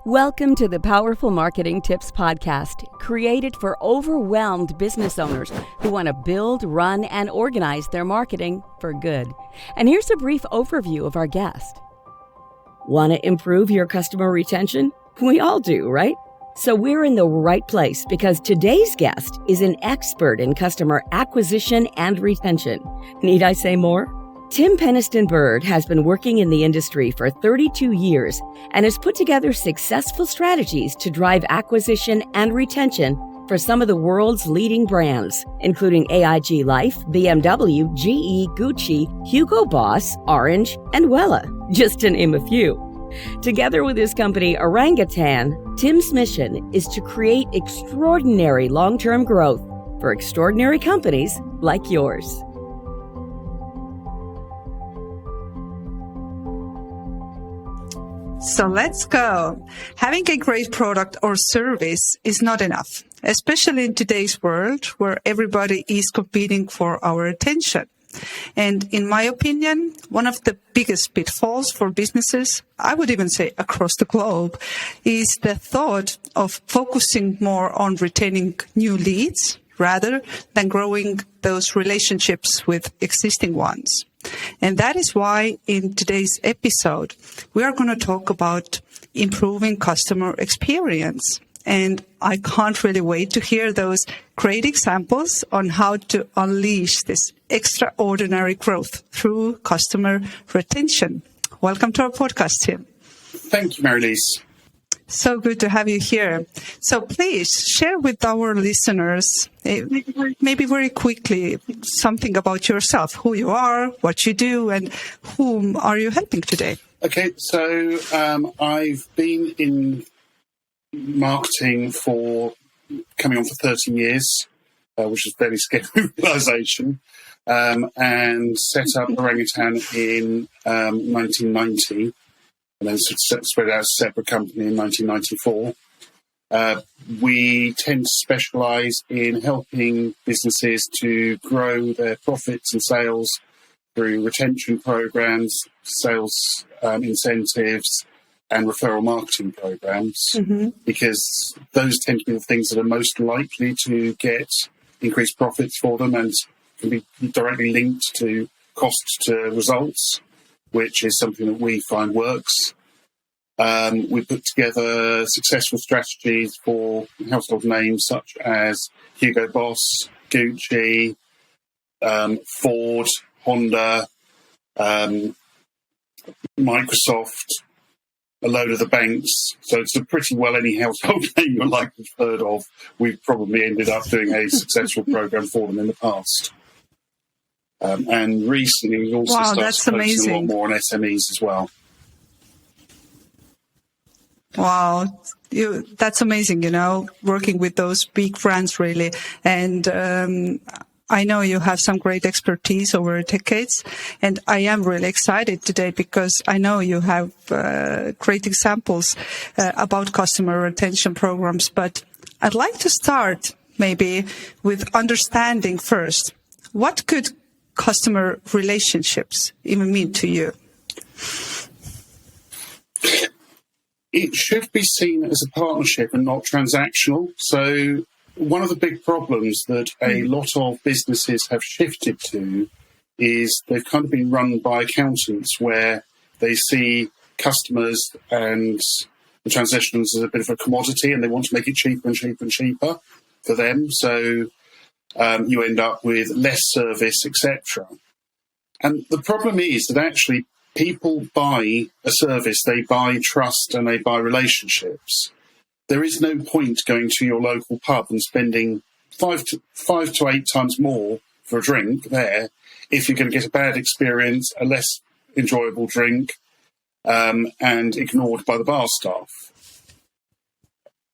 Welcome to the Powerful Marketing Tips Podcast, created for overwhelmed business owners who want to build, run, and organize their marketing for good. And here's a brief overview of our guest. Want to improve your customer retention? We all do, right? So we're in the right place because today's guest is an expert in customer acquisition and retention. Need I say more? Tim Peniston-Bird has been working in the industry for 32 years and has put together successful strategies to drive acquisition and retention for some of the world's leading brands, including AIG Life, BMW, GE, Gucci, Hugo Boss, Orange, and Wella, just to name a few. Together with his company Orangutan, Tim's mission is to create extraordinary long-term growth for extraordinary companies like yours. So let's go. Having a great product or service is not enough, especially in today's world where everybody is competing for our attention. And in my opinion, one of the biggest pitfalls for businesses, I would even say across the globe, is the thought of focusing more on retaining new leads rather than growing those relationships with existing ones. And that is why in today's episode, we are going to talk about improving customer experience. And I can't really wait to hear those great examples on how to unleash this extraordinary growth through customer retention. Welcome to our podcast, Tim. Thank you, Marilise. So good to have you here. So please share with our listeners, maybe very quickly, something about yourself, who you are, what you do, and whom are you helping today? Okay, so I've been in marketing for coming on for 30 years, which is a fairly scary realization, and set up Orangutan in 1990. And then spread out as a separate company in 1994. We tend to specialise in helping businesses to grow their profits and sales through retention programs, sales incentives, and referral marketing programs, because those tend to be the things that are most likely to get increased profits for them and can be directly linked to cost to results, which is something that we find works. We put together successful strategies for household names such as Hugo Boss, Gucci, Ford, Honda, Microsoft, a load of the banks. So it's pretty well any household name you're likely to have heard of. We've probably ended up doing a successful program for them in the past. And recently we've also started focusing a lot more on SMEs as well. Wow, that's amazing, working with those big brands really. And I know you have some great expertise over decades, and I am really excited today because I know you have great examples about customer retention programs. But I'd like to start maybe with understanding first, what could customer relationships even mean to you? It should be seen as a partnership and not transactional. So one of the big problems that a lot of businesses have shifted to is they've kind of been run by accountants where they see customers and the transactions as a bit of a commodity and they want to make it cheaper and cheaper and cheaper for them. So you end up with less service, etc. And the problem is that actually people buy a service, they buy trust and they buy relationships. There is no point going to your local pub and spending 5 to 8 times more for a drink there if you're going to get a bad experience, a less enjoyable drink, and ignored by the bar staff.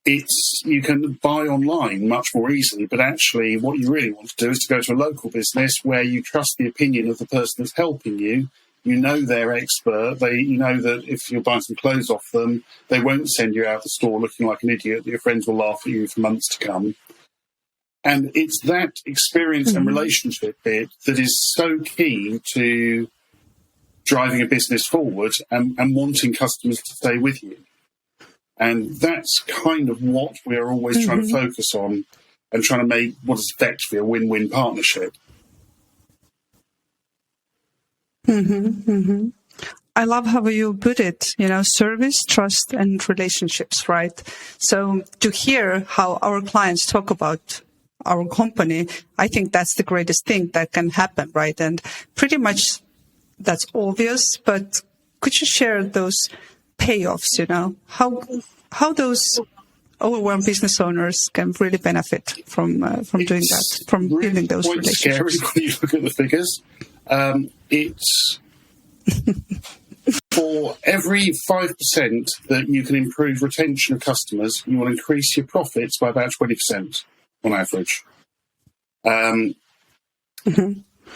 You can buy online much more easily, but actually what you really want to do is to go to a local business where you trust the opinion of the person that's helping you. You know they're expert. You know that if you're buying some clothes off them, they won't send you out the store looking like an idiot. Your friends will laugh at you for months to come. And it's that experience and relationship bit that is so key to driving a business forward and wanting customers to stay with you. And that's kind of what we're always trying to focus on and trying to make what is effectively a win-win partnership. I love how you put it, service, trust, and relationships, right? So to hear how our clients talk about our company, I think that's the greatest thing that can happen, right? And pretty much that's obvious, but could you share those payoffs, how those overwhelmed business owners can really benefit from doing that, from really building those relationships? It's scary when you look at the figures. It's for every 5% that you can improve retention of customers, you will increase your profits by about 20% on average.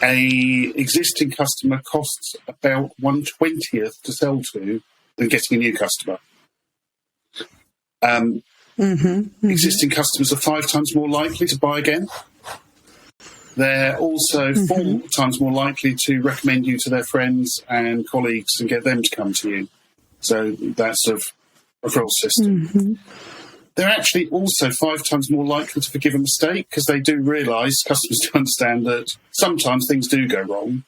A existing customer costs about 1/20th to sell to than getting a new customer. Existing customers are 5 times more likely to buy again. They're also 4 times more likely to recommend you to their friends and colleagues and get them to come to you. So that's a referral system. They're actually also 5 times more likely to forgive a mistake because they do realise, customers do understand that sometimes things do go wrong,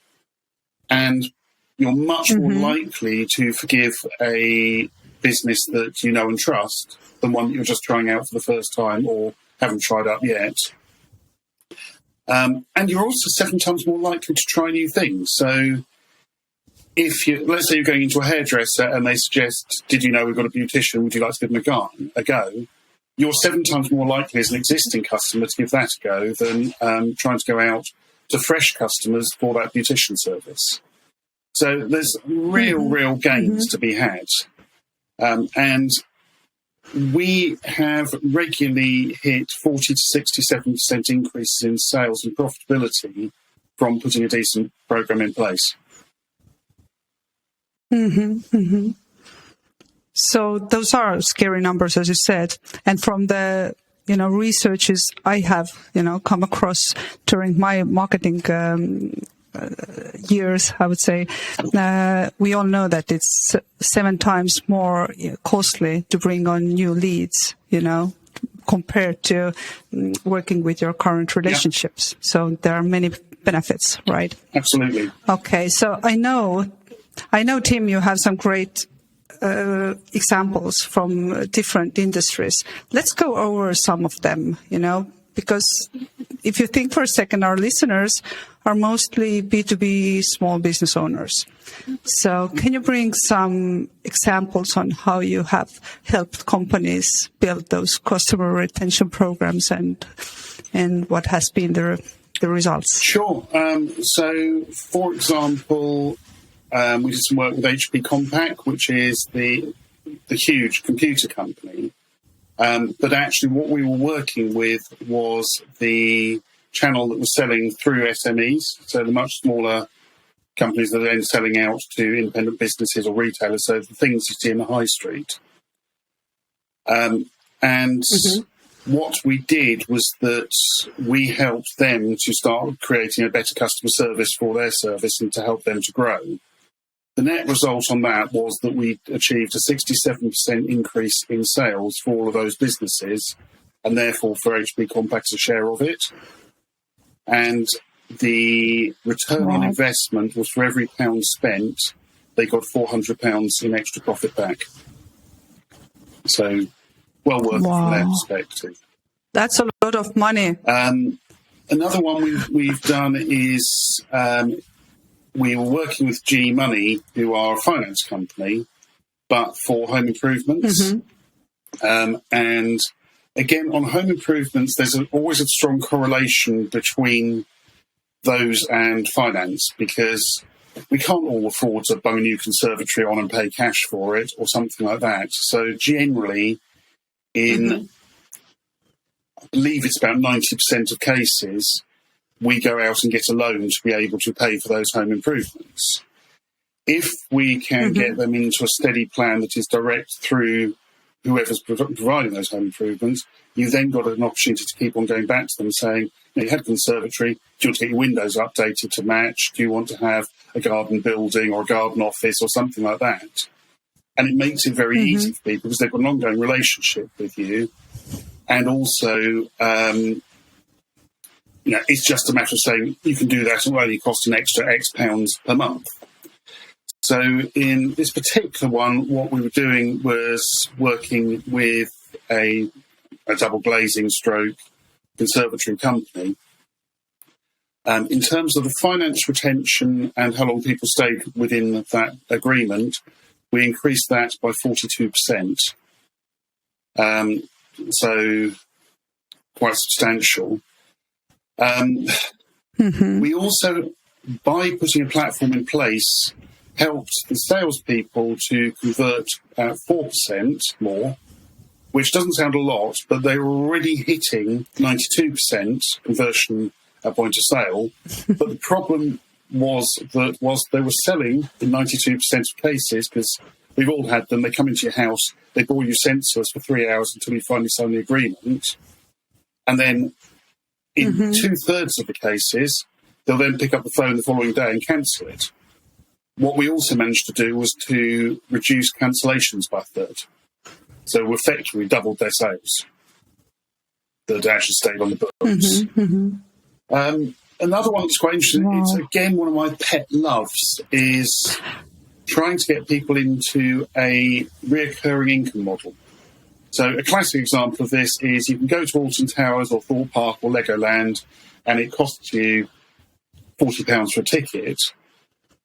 and you're much more likely to forgive a business that you know and trust than one that you're just trying out for the first time or haven't tried up yet. And you're also 7 times more likely to try new things. So let's say you're going into a hairdresser and they suggest, did you know we've got a beautician, would you like to give them a go? You're 7 times more likely as an existing customer to give that a go than trying to go out to fresh customers for that beautician service. So there's real gains to be had. And we have regularly hit 40 to 67% increases in sales and profitability from putting a decent program in place. So those are scary numbers, as you said. And from the, researches I have, come across during my marketing years, I would say, we all know that it's 7 times more costly to bring on new leads, compared to working with your current relationships. Yeah. So there are many benefits, right? Absolutely. Okay. So I know, Tim, you have some great examples from different industries. Let's go over some of them, because if you think for a second, our listeners are mostly B2B small business owners. So can you bring some examples on how you have helped companies build those customer retention programs and what has been the results? Sure. So, for example, we did some work with HP Compaq, which is the huge computer company. But actually what we were working with was the channel that was selling through SMEs, so the much smaller companies that are then selling out to independent businesses or retailers, so the things you see in the high street. What we did was that we helped them to start creating a better customer service for their service and to help them to grow. The net result on that was that we achieved a 67% increase in sales for all of those businesses, and therefore for HP Compaq's a share of it. And the return on investment was for every £1 spent, they got £400 in extra profit back. So well worth it from their perspective. That's a lot of money. Another one we've done is we were working with GE Money, who are a finance company, but for home improvements. And again, on home improvements, there's always a strong correlation between those and finance, because we can't all afford to bung a new conservatory on and pay cash for it or something like that. So generally, I believe it's about 90% of cases, we go out and get a loan to be able to pay for those home improvements. If we can get them into a steady plan that is direct through whoever's providing those home improvements, you've then got an opportunity to keep on going back to them saying, you had a conservatory, do you want to get your windows updated to match? Do you want to have a garden building or a garden office or something like that? And it makes it very easy for people because they've got an ongoing relationship with you. And also, it's just a matter of saying you can do that and it will only cost an extra X pounds per month. So in this particular one, what we were doing was working with a double glazing stroke conservatory company. In terms of the finance retention and how long people stayed within that agreement, we increased that by 42%. So quite substantial. We also, by putting a platform in place, helped the salespeople to convert at 4% more, which doesn't sound a lot, but they were already hitting 92% conversion at point of sale. But the problem was that whilst they were selling in 92% of cases, because we've all had them, they come into your house, they bore you sensors for 3 hours until you finally sign the agreement. And then in 2/3 of the cases, they'll then pick up the phone the following day and cancel it. What we also managed to do was to reduce cancellations by a third. So we effectively doubled their sales that actually stayed on the books. Another one that's quite interesting, it's again one of my pet loves, is trying to get people into a reoccurring income model. So a classic example of this is you can go to Alton Towers or Thorpe Park or Legoland and it costs you £40 for a ticket,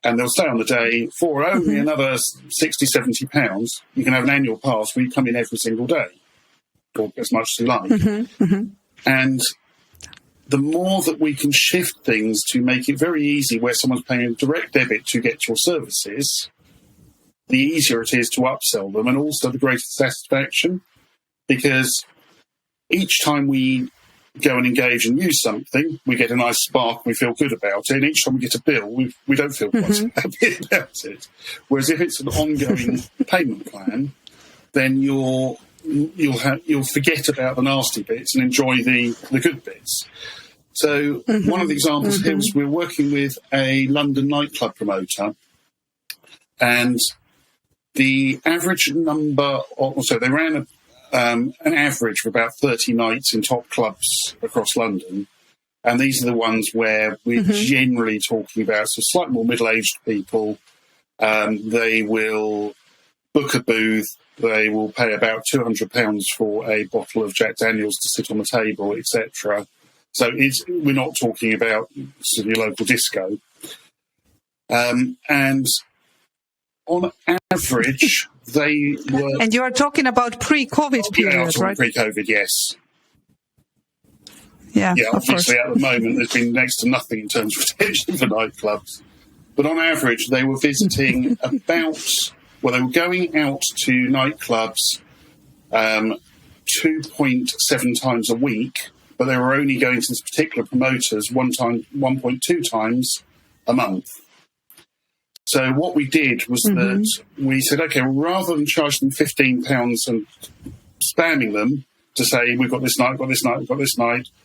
and they'll stay on the day for only another £60, £70. You can have an annual pass where you come in every single day, or as much as you like. And the more that we can shift things to make it very easy where someone's paying a direct debit to get your services, the easier it is to upsell them, and also the greater satisfaction, because each time we go and engage and use something, we get a nice spark, we feel good about it, and each time we get a bill, we don't feel quite so happy about it. Whereas if it's an ongoing payment plan, then you'll forget about the nasty bits and enjoy the good bits. So one of the examples here was we were working with a London nightclub promoter, and the average number they ran an average of about 30 nights in top clubs across London. And these are the ones where we're generally talking about slightly more middle-aged people. They will book a booth. They will pay about £200 for a bottle of Jack Daniels to sit on the table, etc. So we're not talking about sort of your local disco. And on average, they were... And you are talking about pre-COVID period, right? Pre-COVID, yes. Yeah, obviously at the moment there's been next to nothing in terms of retention for nightclubs. But on average, they were visiting they were going out to nightclubs 2.7 times a week, but they were only going to this particular promoters 1.2 times a month. So what we did was that we said, okay, rather than charge them £15 and spamming them to say, we've got this night,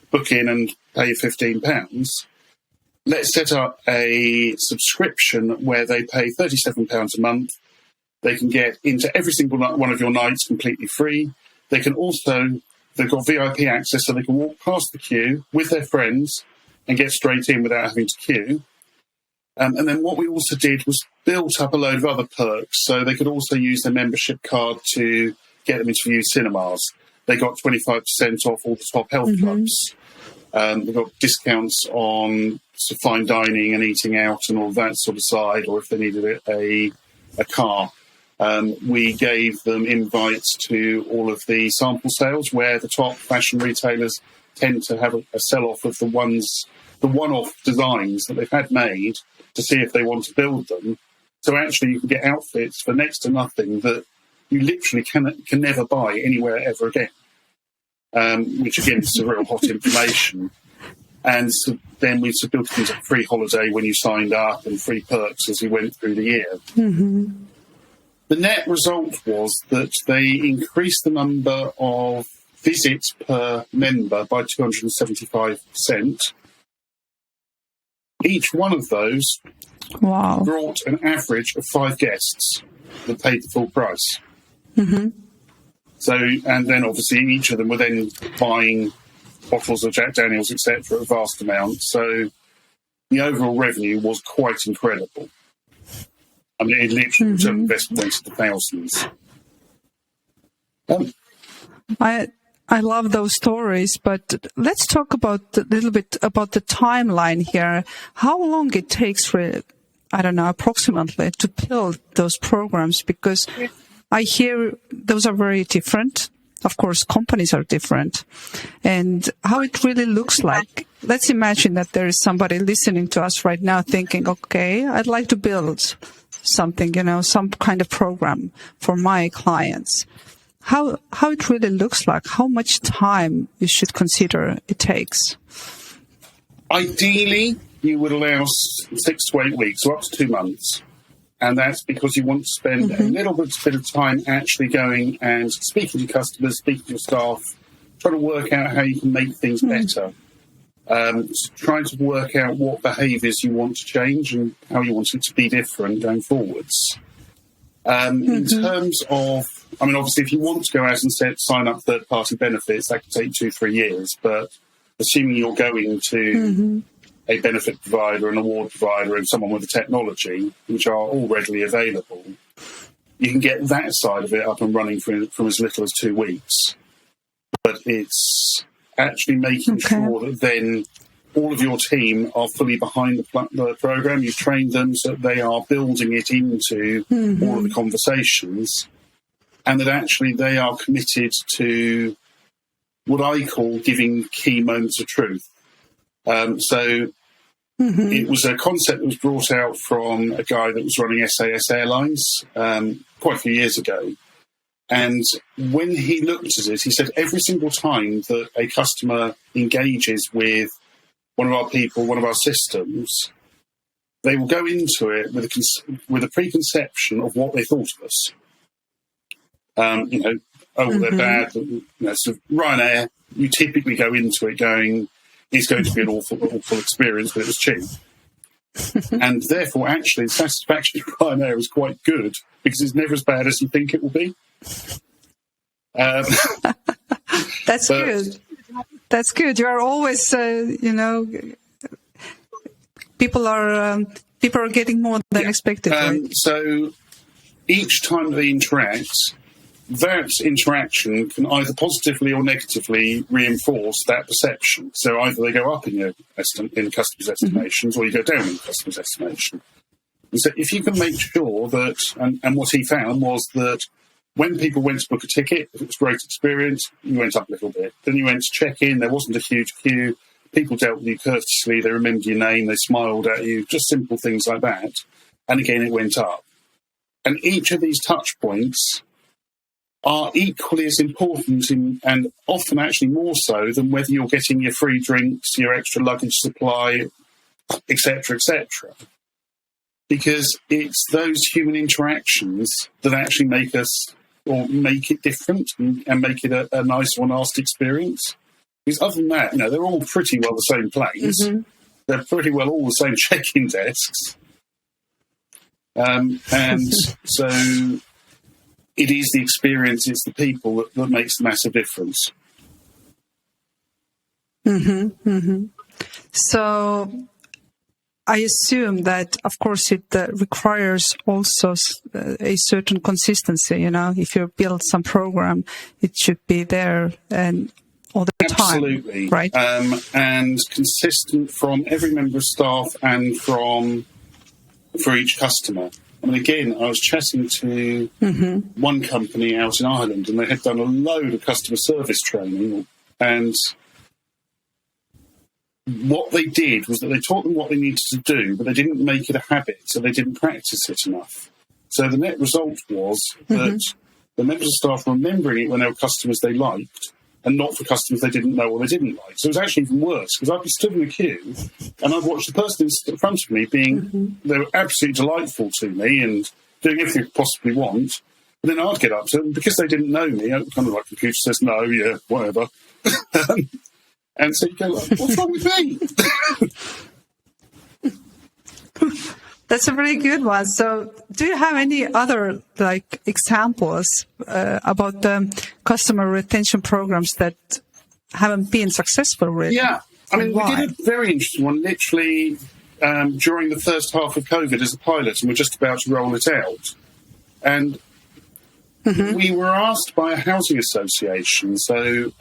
book in and pay you £15, let's set up a subscription where they pay £37 a month. They can get into every single one of your nights completely free. They can also, they've got VIP access, so they can walk past the queue with their friends and get straight in without having to queue. And then what we also did was built up a load of other perks. So they could also use their membership card to get them into view cinemas. They got 25% off all the top health clubs. They got discounts on fine dining and eating out and all that sort of side, or if they needed a car. We gave them invites to all of the sample sales where the top fashion retailers tend to have a sell-off of the one-off designs that they've had made to see if they want to build them. So actually you can get outfits for next to nothing that you literally can never buy anywhere ever again, which again is a real hot information. And so then we built things like free holiday when you signed up and free perks as we went through the year. The net result was that they increased the number of visits per member by 275%. Each one of those Wow. brought an average of 5 guests that paid the full price. Mm-hmm. So, and then obviously each of them were then buying bottles of Jack Daniels, etc., a vast amount. So the overall revenue was quite incredible. I mean, it literally return on investment went into thousands. I love those stories, but let's talk about a little bit about the timeline here. How long it takes for, I don't know, approximately to build those programs? Because I hear those are very different. Of course, companies are different. And how it really looks like. Let's imagine that there is somebody listening to us right now thinking, okay, I'd like to build something, some kind of program for my clients. How it really looks like, how much time you should consider it takes? Ideally, you would allow 6 to 8 weeks, so up to 2 months. And that's because you want to spend a little bit of time actually going and speaking to customers, speaking to your staff, trying to work out how you can make things better. Trying to work out what behaviours you want to change and how you want it to be different going forwards. In terms of, I mean, obviously, if you want to go out and sign up third-party benefits, that could take 2-3 years. But assuming you're going to a benefit provider, an award provider, and someone with the technology, which are all readily available, you can get that side of it up and running from as little as 2 weeks. But it's actually making sure that then all of your team are fully behind the program. You've trained them so that they are building it into all of the conversations, and that actually they are committed to what I call giving key moments of truth. It was a concept that was brought out from a guy that was running SAS Airlines quite a few years ago. And when he looked at it, he said every single time that a customer engages with one of our people, one of our systems, they will go into it with a preconception of what they thought of us. They're bad. So Ryanair, you typically go into it going, it's going to be an awful experience, but it was cheap. And therefore, actually, the satisfaction of Ryanair is quite good because it's never as bad as you think it will be. That's good. That's good. You are always, people are getting more than expected. Right? So each time they interact, that interaction can either positively or negatively reinforce that perception. So either they go up in customers' estimations, or you go down in customers' estimation. And so if you can make sure that, and what he found was that when people went to book a ticket, if it was a great experience, you went up a little bit. Then you went to check in, there wasn't a huge queue. People dealt with you courteously, they remembered your name, they smiled at you, just simple things like that. And again, it went up. And each of these touch points are equally as important and often actually more so than whether you're getting your free drinks, your extra luggage supply, etc., etc. Because it's those human interactions that actually make it different and make it a nice or nasty experience. Because other than that, they're all pretty well the same planes. They're pretty well all the same check-in desks. And so it is the experience, it's the people that makes the massive difference. So I assume that, of course, it requires also a certain consistency. If you build some program, it should be there and all the time. Absolutely. Right. And consistent from every member of staff and for each customer. I mean, again, I was chatting to one company out in Ireland, and they had done a load of customer service training, and what they did was that they taught them what they needed to do, but they didn't make it a habit, so they didn't practice it enough. So the net result was that the members of staff were remembering it when there were customers they liked, and not for customers they didn't know or they didn't like. So it was actually even worse, because I'd be stood in the queue, and I'd watch the person in front of me they were absolutely delightful to me and doing everything I could possibly want. And then I'd get up to them, because they didn't know me, kind of like the computer says, no, yeah, whatever. And so you go, what's wrong with me? That's a very good one. So do you have any other examples about the customer retention programs that haven't been successful really? Yeah. I mean, why? we did a very interesting one literally during the first half of COVID as a pilot, and we're just about to roll it out. And we were asked by a housing association, so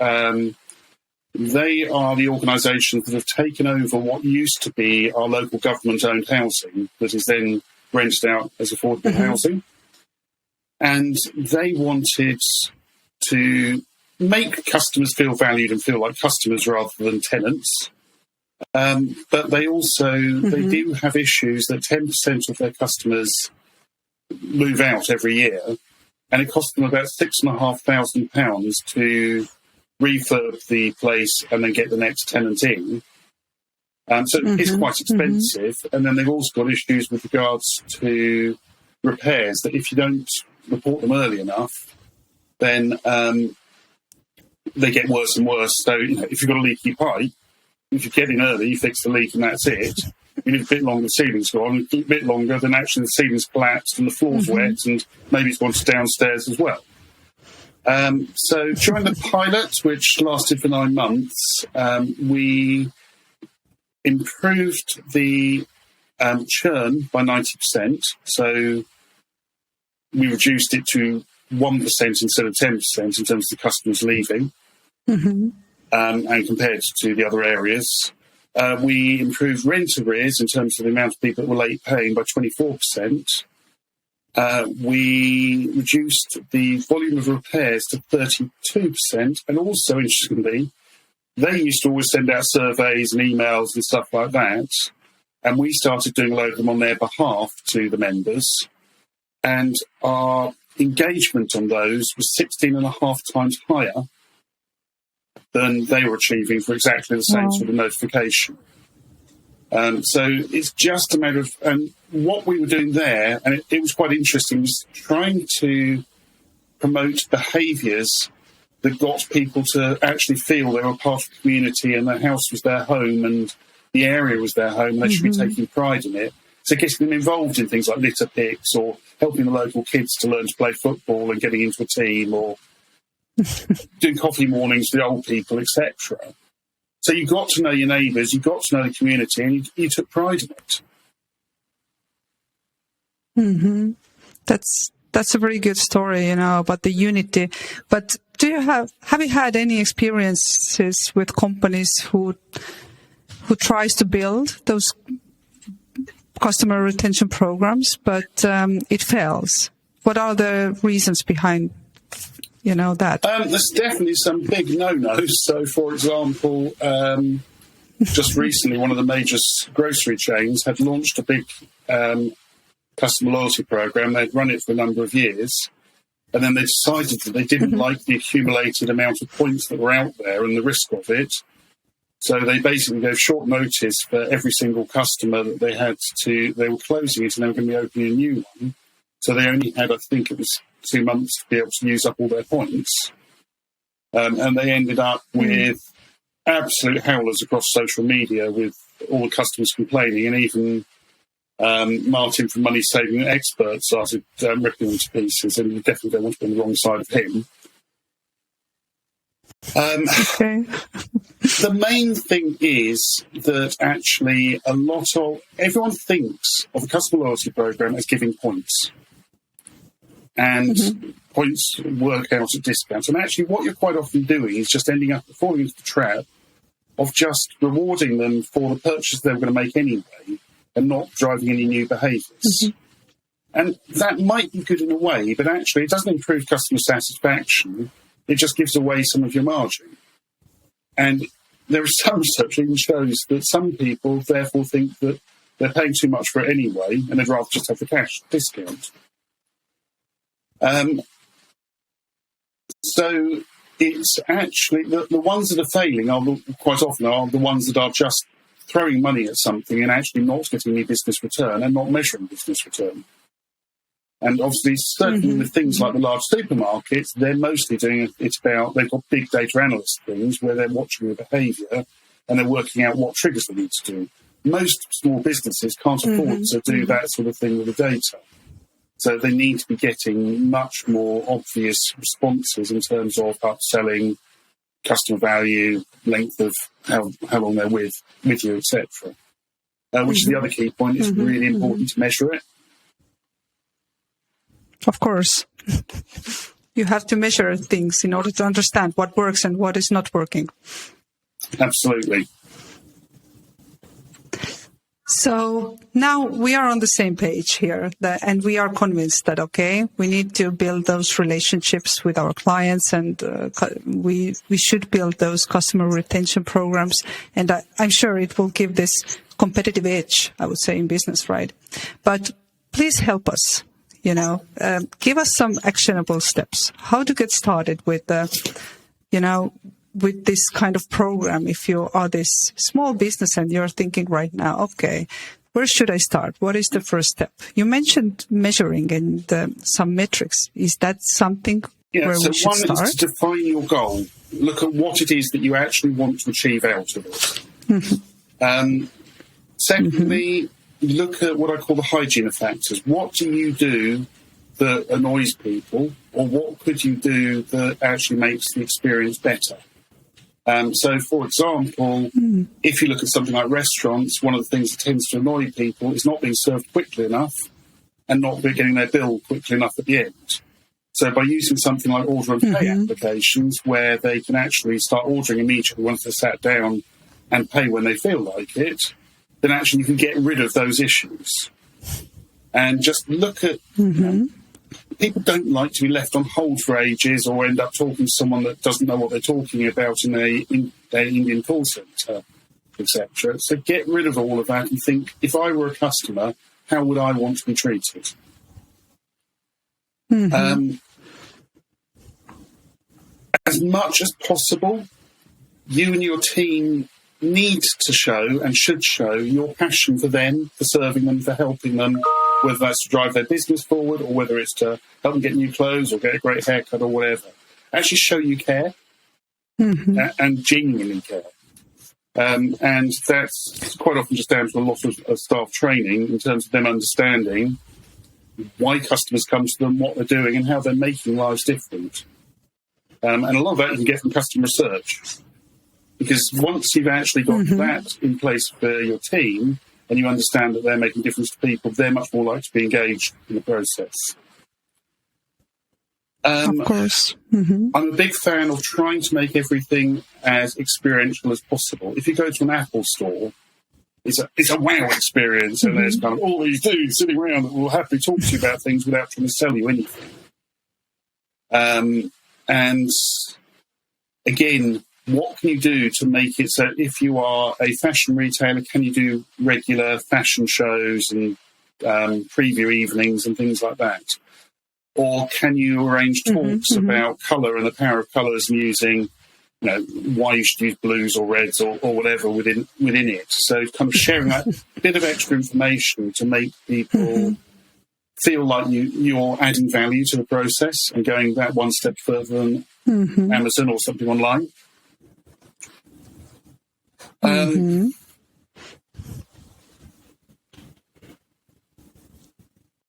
they are the organisations that have taken over what used to be our local government-owned housing that is then rented out as affordable housing. And they wanted to make customers feel valued and feel like customers rather than tenants. But they also, they do have issues that 10% of their customers move out every year, and it costs them about £6,500 to refurb the place and then get the next tenant in. So it's quite expensive. And then they've also got issues with regards to repairs, that if you don't report them early enough, then they get worse and worse. So if you've got a leaky pipe, if you get in early, you fix the leak and that's it. You need a bit longer, the ceiling's gone, a bit longer, then actually the ceiling's collapsed and the floor's wet and maybe it's gone to downstairs as well. So during the pilot, which lasted for 9 months, we improved the churn by 90%. So we reduced it to 1% instead of 10% in terms of the customers leaving, and compared to the other areas. We improved rent arrears in terms of the amount of people that were late paying by 24%. We reduced the volume of repairs to 32%, and also, interestingly, they used to always send out surveys and emails and stuff like that, and we started doing a load of them on their behalf to the members, and our engagement on those was 16.5 times higher than they were achieving for exactly the same sort of notification. So it's just a matter of, and what we were doing there, and it was quite interesting, was trying to promote behaviours that got people to actually feel they were part of the community and their house was their home and the area was their home and they should be taking pride in it. So getting them involved in things like litter picks or helping the local kids to learn to play football and getting into a team, or doing coffee mornings for the old people, etc. So you got to know your neighbours, you got to know the community, and you took pride in it. That's a very good story, about the unity. But do you have you had any experiences with companies who tries to build those customer retention programs, but it fails? What are the reasons behind that? There's definitely some big no-nos. So, for example, just recently, one of the major grocery chains had launched a big customer loyalty program. They'd run it for a number of years, and then they decided that they didn't like the accumulated amount of points that were out there and the risk of it. So they basically gave short notice for every single customer that they were closing it and they were going to be opening a new one. So they only had, I think it was 2 months to be able to use up all their points. And they ended up with absolute howlers across social media, with all the customers complaining, and even Martin from Money Saving Expert started ripping them to pieces, and you definitely don't want to be on the wrong side of him. The main thing is that actually everyone thinks of a customer loyalty program as giving points. And points work out at discounts. And actually what you're quite often doing is just ending up falling into the trap of just rewarding them for the purchase they were going to make anyway and not driving any new behaviours. And that might be good in a way, but actually it doesn't improve customer satisfaction. It just gives away some of your margin. And there is some research even shows that some people therefore think that they're paying too much for it anyway, and they'd rather just have the cash discount. So it's actually the ones that are failing quite often are the ones that are just throwing money at something and actually not getting any business return and not measuring business return. And obviously, certainly with things like the large supermarkets, they're mostly doing it about, they've got big data analyst things where they're watching the behaviour and they're working out what triggers they need to do. most small businesses can't afford to do that sort of thing with the data. So they need to be getting much more obvious responses in terms of upselling, customer value, length of how long they're with you, etc. Which is the other key point. It's really important to measure it. Of course. You have to measure things in order to understand what works and what is not working. Absolutely. So now we are on the same page here, and we are convinced that, okay, we need to build those relationships with our clients, and we should build those customer retention programs. And I'm sure it will give this competitive edge, I would say, in business, right? But please help us. Give us some actionable steps. How to get started with, with this kind of program. If you are this small business and you're thinking right now, okay, where should I start? What is the first step? You mentioned measuring and some metrics. Is that something where we should start? One is to define your goal. Look at what it is that you actually want to achieve out of it. Secondly, look at what I call the hygiene factors. What do you do that annoys people, or what could you do that actually makes the experience better? So, for example, if you look at something like restaurants, one of the things that tends to annoy people is not being served quickly enough and not getting their bill quickly enough at the end. So by using something like order and pay applications, where they can actually start ordering immediately once they're sat down and pay when they feel like it, then actually you can get rid of those issues. And just look at, people don't like to be left on hold for ages or end up talking to someone that doesn't know what they're talking about in an Indian call centre, etc. So get rid of all of that and think, if I were a customer, how would I want to be treated? As much as possible, you and your team need to show and should show your passion for them, for serving them, for helping them, whether that's to drive their business forward or whether it's to help them get new clothes or get a great haircut or whatever. Actually show you care and genuinely care. And that's quite often just down to a lot of staff training in terms of them understanding why customers come to them, what they're doing, and how they're making lives different. And a lot of that you can get from customer research. Because once you've actually got that in place for your team and you understand that they're making a difference to people, they're much more likely to be engaged in the process. Of course. I'm a big fan of trying to make everything as experiential as possible. If you go to an Apple store, it's a wow experience, and there's kind of all these dudes sitting around that will happily talk to you about things without trying to sell you anything. And again, what can you do to make it so if you are a fashion retailer, can you do regular fashion shows and preview evenings and things like that? Or can you arrange talks about colour and the power of colours and using, why you should use blues or reds or whatever within it? So kind of sharing that bit of extra information to make people feel like you're adding value to the process and going that one step further than Amazon or something online.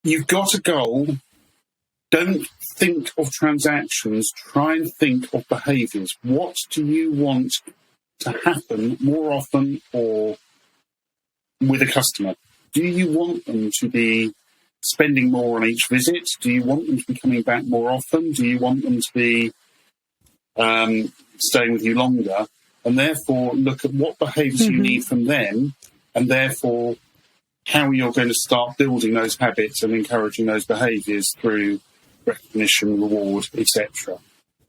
You've got a goal. Don't think of transactions. Try and think of behaviours. What do you want to happen more often or with a customer? Do you want them to be spending more on each visit? Do you want them to be coming back more often? Do you want them to be staying with you longer? And therefore look at what behaviours you need from them, and therefore how you're going to start building those habits and encouraging those behaviours through recognition, reward, etc.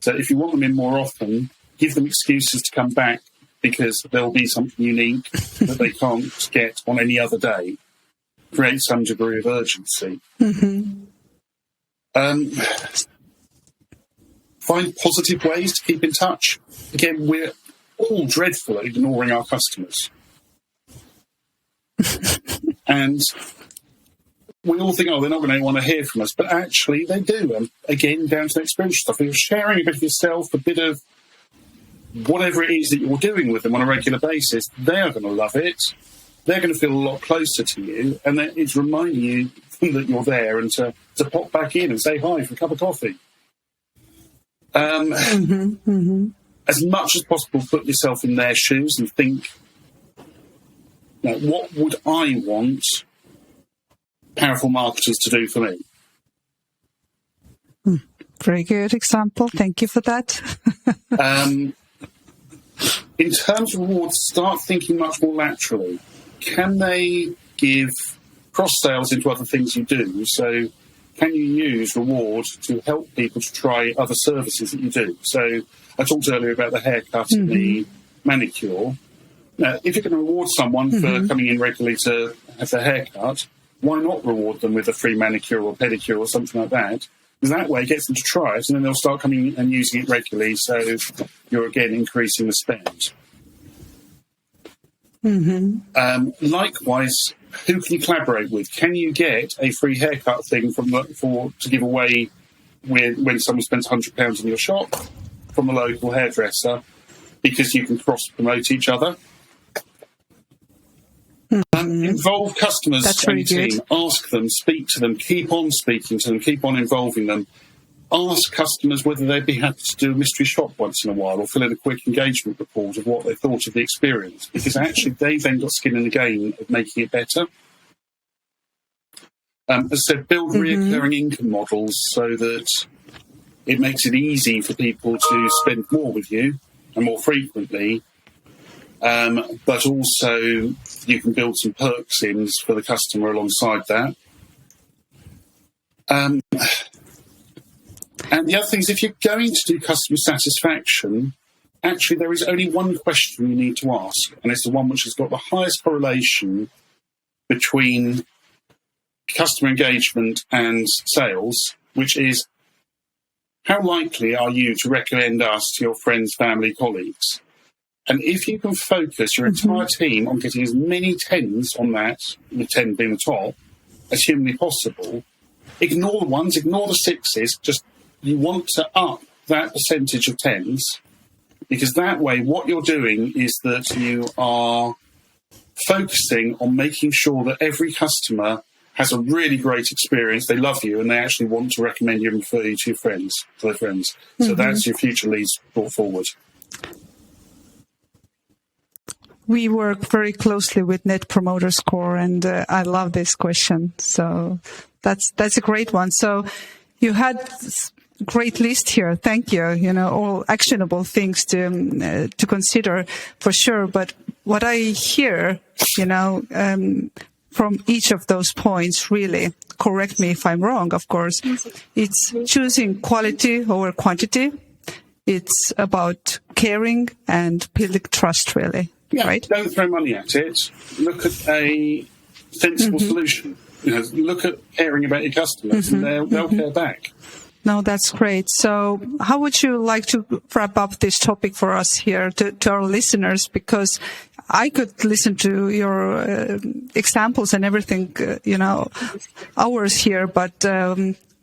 So if you want them in more often, give them excuses to come back because there'll be something unique that they can't get on any other day. Create some degree of urgency. Find positive ways to keep in touch. Again, we're all dreadful at ignoring our customers. And we all think, they're not going to want to hear from us. But actually, they do. And again, down to the experiential stuff. If you're sharing a bit of yourself, a bit of whatever it is that you're doing with them on a regular basis, they are going to love it. they're going to feel a lot closer to you, and it's reminding you that you're there and to pop back in and say hi for a cup of coffee. As much as possible, put yourself in their shoes and think, what would I want powerful marketers to do for me? Very good example. Thank you for that. In terms of rewards, start thinking much more laterally. Can they give cross-sales into other things you do? So can you use reward to help people to try other services that you do? So I talked earlier about the haircut and the manicure. Now, if you're going to reward someone for coming in regularly to have their haircut, why not reward them with a free manicure or pedicure or something like that? Because that way it gets them to try it, and then they'll start coming and using it regularly, so you're, again, increasing the spend. Likewise, who can you collaborate with? Can you get a free haircut thing to give away when someone spends £100 in your shop from a local hairdresser, because you can cross-promote each other? Involve customers and your team. Ask them, speak to them, keep on speaking to them, keep on involving them. Ask customers whether they'd be happy to do a mystery shop once in a while, or fill in a quick engagement report of what they thought of the experience, because actually they've then got skin in the game of making it better. As I said, build recurring income models so that it makes it easy for people to spend more with you and more frequently. But also you can build some perks in for the customer alongside that. And the other thing is, if you're going to do customer satisfaction, actually there is only one question you need to ask, and it's the one which has got the highest correlation between customer engagement and sales, which is, how likely are you to recommend us to your friends, family, colleagues? And if you can focus your entire team on getting as many 10s on that, the 10 being the top, as humanly possible, ignore the 1s, ignore the 6s, just you want to up that percentage of 10s, because that way what you're doing is that you are focusing on making sure that every customer has a really great experience, they love you, and they actually want to recommend you and refer you to your friends, to their friends. So that's your future leads brought forward. We work very closely with Net Promoter Score, and I love this question. So that's a great one. So you had a great list here. Thank you. All actionable things to consider for sure. But what I hear, from each of those points, really, correct me if I'm wrong, of course, it's choosing quality over quantity. It's about caring and building trust, really. Yeah, right? Don't throw money at it. Look at a sensible solution. Look at caring about your customers, and they'll care back. No, that's great. So how would you like to wrap up this topic for us here to our listeners? Because I could listen to your examples and everything, hours here, but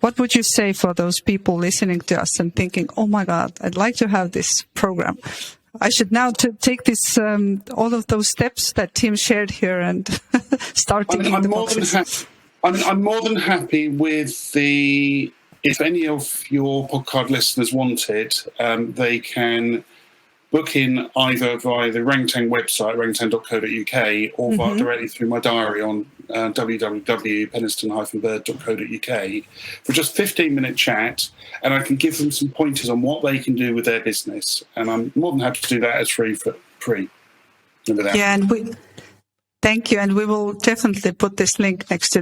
what would you say for those people listening to us and thinking, oh my God, I'd like to have this program? I should now take this, all of those steps that Tim shared here and start ticking the boxes. I'm more than happy with the. If any of your podcast listeners want it, they can book in either via the Orangutan website, orangutan.co.uk, or directly through my diary on www.peniston-bird.co.uk for just 15-minute chat, and I can give them some pointers on what they can do with their business. And I'm more than happy to do that as free. Yeah, and thank you. And we will definitely put this link next to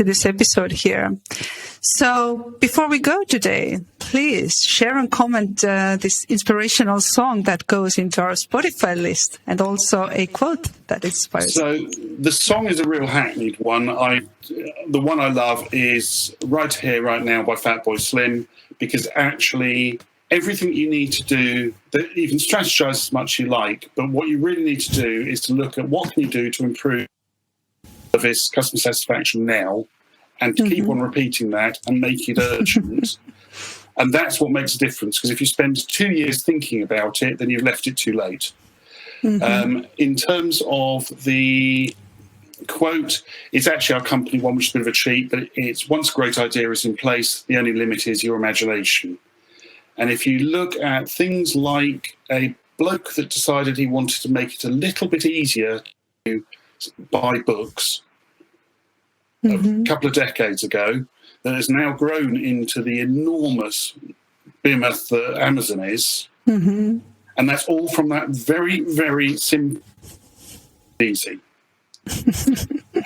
this episode here. So before we go today, please share and comment this inspirational song that goes into our Spotify list, and also a quote that inspires. So the song is a real hackneyed one. The one I love is Right Here, Right Now by Fatboy Slim, because actually everything you need to do, you can strategize as much as you like, but what you really need to do is to look at what can you do to improve service, customer satisfaction now, and to keep on repeating that and make it urgent. And that's what makes a difference, because if you spend 2 years thinking about it, then you've left it too late. In terms of the quote, it's actually our company one, which is a bit of a cheat, but it's once a great idea is in place, the only limit is your imagination. And if you look at things like a bloke that decided he wanted to make it a little bit easier to buy books a couple of decades ago, that has now grown into the enormous behemoth that Amazon is. And that's all from that very, very simple, easy.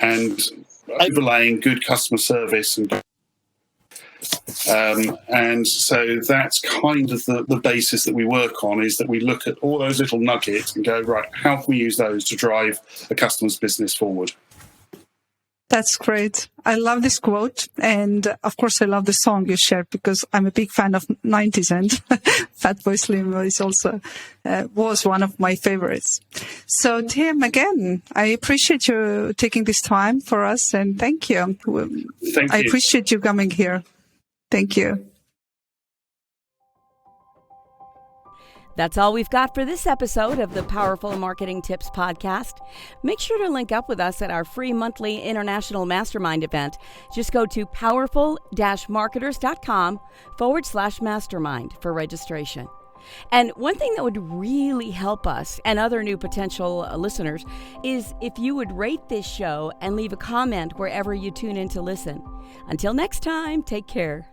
And overlaying good customer service. And so that's kind of the basis that we work on, is that we look at all those little nuggets and go, right, how can we use those to drive a customer's business forward? That's great. I love this quote. And of course, I love the song you shared, because I'm a big fan of 90s, and Fatboy Slim is also, was one of my favorites. So Tim, again, I appreciate you taking this time for us, and thank you. Thank you. I appreciate you coming here. Thank you. That's all we've got for this episode of the Powerful Marketing Tips Podcast. Make sure to link up with us at our free monthly international mastermind event. Just go to powerful-marketers.com/mastermind for registration. And one thing that would really help us and other new potential listeners is if you would rate this show and leave a comment wherever you tune in to listen. Until next time, take care.